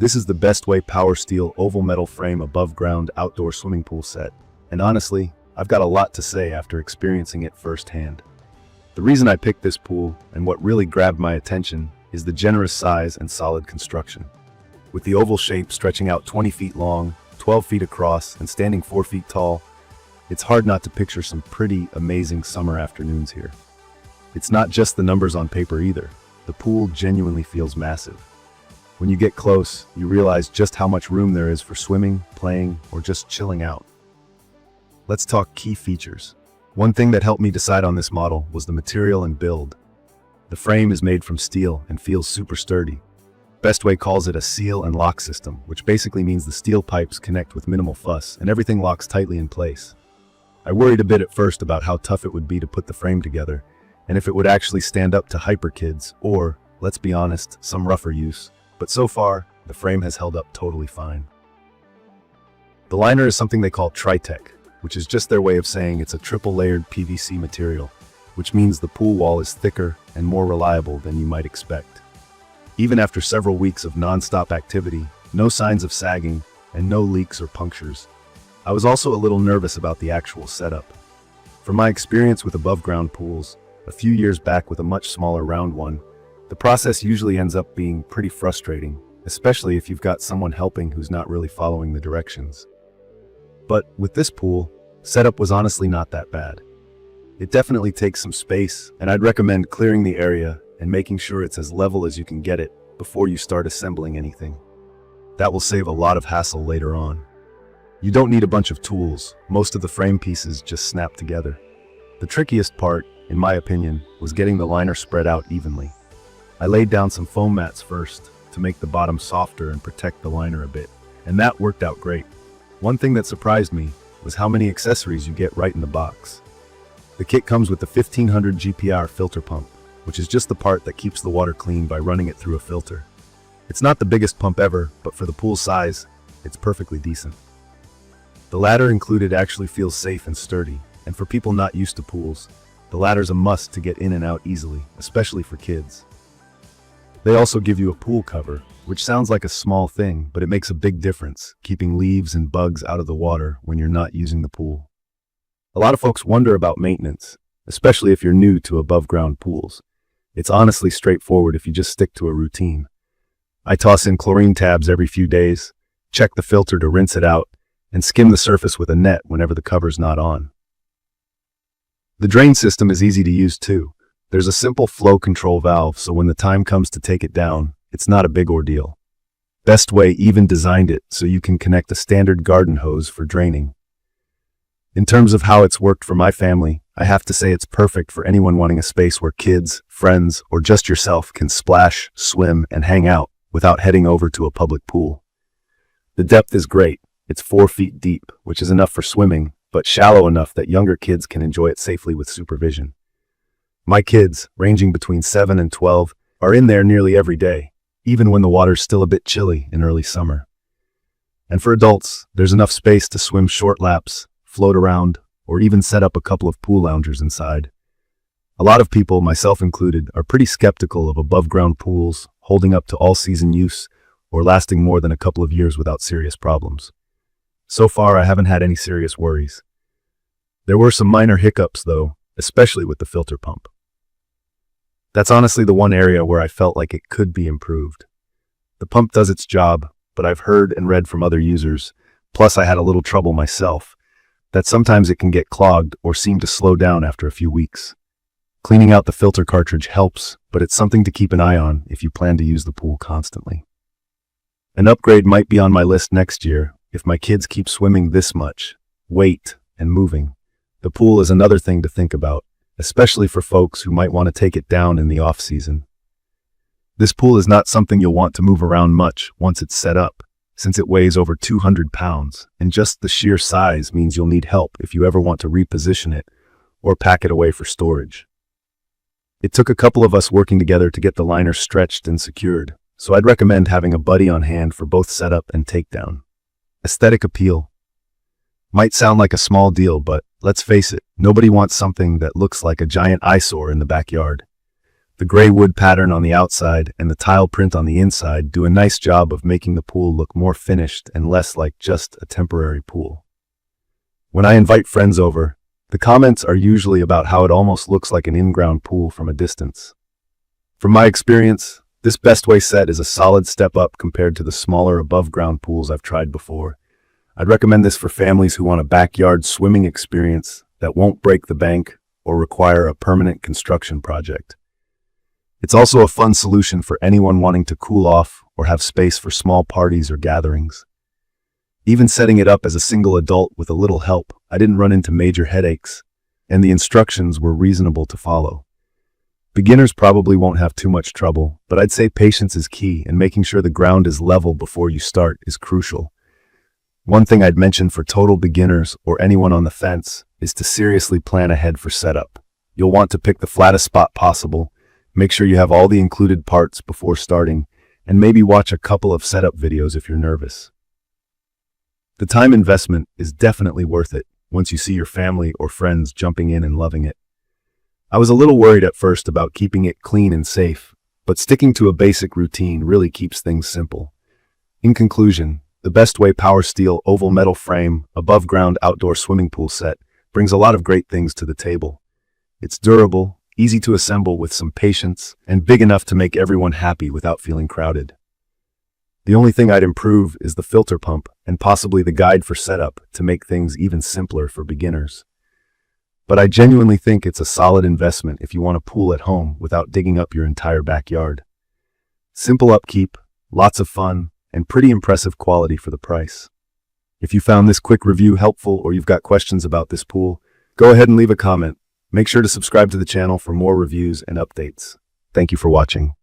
This is the Bestway Power Steel oval metal frame above ground outdoor swimming pool set, and honestly, I've got a lot to say after experiencing it firsthand. The reason I picked this pool, and what really grabbed my attention, is the generous size and solid construction. With the oval shape stretching out 20 feet long, 12 feet across, and standing 4 feet tall, it's hard not to picture some pretty amazing summer afternoons here. It's not just the numbers on paper either. The pool genuinely feels massive. When you get close, you realize just how much room there is for swimming, playing, or just chilling out. Let's talk key features. One thing that helped me decide on this model was the material and build. The frame is made from steel and feels super sturdy. Bestway calls it a seal and lock system, which basically means the steel pipes connect with minimal fuss and everything locks tightly in place. I worried a bit at first about how tough it would be to put the frame together, and if it would actually stand up to hyper kids or, let's be honest, some rougher use. But so far, the frame has held up totally fine. The liner is something they call Tri-Tech, which is just their way of saying it's a triple-layered PVC material, which means the pool wall is thicker and more reliable than you might expect. Even after several weeks of non-stop activity, no signs of sagging, and no leaks or punctures. I was also a little nervous about the actual setup. From my experience with above-ground pools, a few years back with a much smaller round one, the process usually ends up being pretty frustrating, especially if you've got someone helping who's not really following the directions. But with this pool, setup was honestly not that bad. It definitely takes some space, and I'd recommend clearing the area and making sure it's as level as you can get it before you start assembling anything. That will save a lot of hassle later on. You don't need a bunch of tools, most of the frame pieces just snap together. The trickiest part, in my opinion, was getting the liner spread out evenly. I laid down some foam mats first to make the bottom softer and protect the liner a bit, and that worked out great. One thing that surprised me was how many accessories you get right in the box. The kit comes with the 1500 GPR filter pump, which is just the part that keeps the water clean by running it through a filter. It's not the biggest pump ever, but for the pool size, it's perfectly decent. The ladder included actually feels safe and sturdy, and for people not used to pools, the ladder's a must to get in and out easily, especially for kids. They also give you a pool cover, which sounds like a small thing, but it makes a big difference, keeping leaves and bugs out of the water when you're not using the pool. A lot of folks wonder about maintenance, especially if you're new to above-ground pools. It's honestly straightforward if you just stick to a routine. I toss in chlorine tabs every few days, check the filter to rinse it out, and skim the surface with a net whenever the cover's not on. The drain system is easy to use too. There's a simple flow control valve, so when the time comes to take it down, it's not a big ordeal. Bestway even designed it so you can connect a standard garden hose for draining. In terms of how it's worked for my family, I have to say it's perfect for anyone wanting a space where kids, friends, or just yourself can splash, swim, and hang out without heading over to a public pool. The depth is great. It's 4 feet deep, which is enough for swimming, but shallow enough that younger kids can enjoy it safely with supervision. My kids, ranging between 7 and 12, are in there nearly every day, even when the water's still a bit chilly in early summer. And for adults, there's enough space to swim short laps, float around, or even set up a couple of pool loungers inside. A lot of people, myself included, are pretty skeptical of above-ground pools holding up to all-season use or lasting more than a couple of years without serious problems. So far, I haven't had any serious worries. There were some minor hiccups, though, especially with the filter pump. That's honestly the one area where I felt like it could be improved. The pump does its job, but I've heard and read from other users, plus I had a little trouble myself, that sometimes it can get clogged or seem to slow down after a few weeks. Cleaning out the filter cartridge helps, but it's something to keep an eye on if you plan to use the pool constantly. An upgrade might be on my list next year if my kids keep swimming this much, weight, and moving. The pool is another thing to think about, especially for folks who might want to take it down in the off-season. This pool is not something you'll want to move around much once it's set up, since it weighs over 200 pounds, and just the sheer size means you'll need help if you ever want to reposition it or pack it away for storage. It took a couple of us working together to get the liner stretched and secured, so I'd recommend having a buddy on hand for both setup and takedown. Aesthetic appeal. Might sound like a small deal, but let's face it, nobody wants something that looks like a giant eyesore in the backyard. The gray wood pattern on the outside and the tile print on the inside do a nice job of making the pool look more finished and less like just a temporary pool. When I invite friends over, the comments are usually about how it almost looks like an in-ground pool from a distance. From my experience, this Bestway set is a solid step up compared to the smaller above-ground pools I've tried before. I'd recommend this for families who want a backyard swimming experience that won't break the bank or require a permanent construction project. It's also a fun solution for anyone wanting to cool off or have space for small parties or gatherings. Even setting it up as a single adult with a little help, I didn't run into major headaches, and the instructions were reasonable to follow. Beginners probably won't have too much trouble, but I'd say patience is key, and making sure the ground is level before you start is crucial. One thing I'd mention for total beginners or anyone on the fence is to seriously plan ahead for setup. You'll want to pick the flattest spot possible, make sure you have all the included parts before starting, and maybe watch a couple of setup videos if you're nervous. The time investment is definitely worth it once you see your family or friends jumping in and loving it. I was a little worried at first about keeping it clean and safe, but sticking to a basic routine really keeps things simple. In conclusion, the Bestway Power Steel oval metal frame above-ground outdoor swimming pool set brings a lot of great things to the table. It's durable, easy to assemble with some patience, and big enough to make everyone happy without feeling crowded. The only thing I'd improve is the filter pump and possibly the guide for setup to make things even simpler for beginners. But I genuinely think it's a solid investment if you want a pool at home without digging up your entire backyard. Simple upkeep, lots of fun, and pretty impressive quality for the price. If you found this quick review helpful or you've got questions about this pool, go ahead and leave a comment. Make sure to subscribe to the channel for more reviews and updates. Thank you for watching.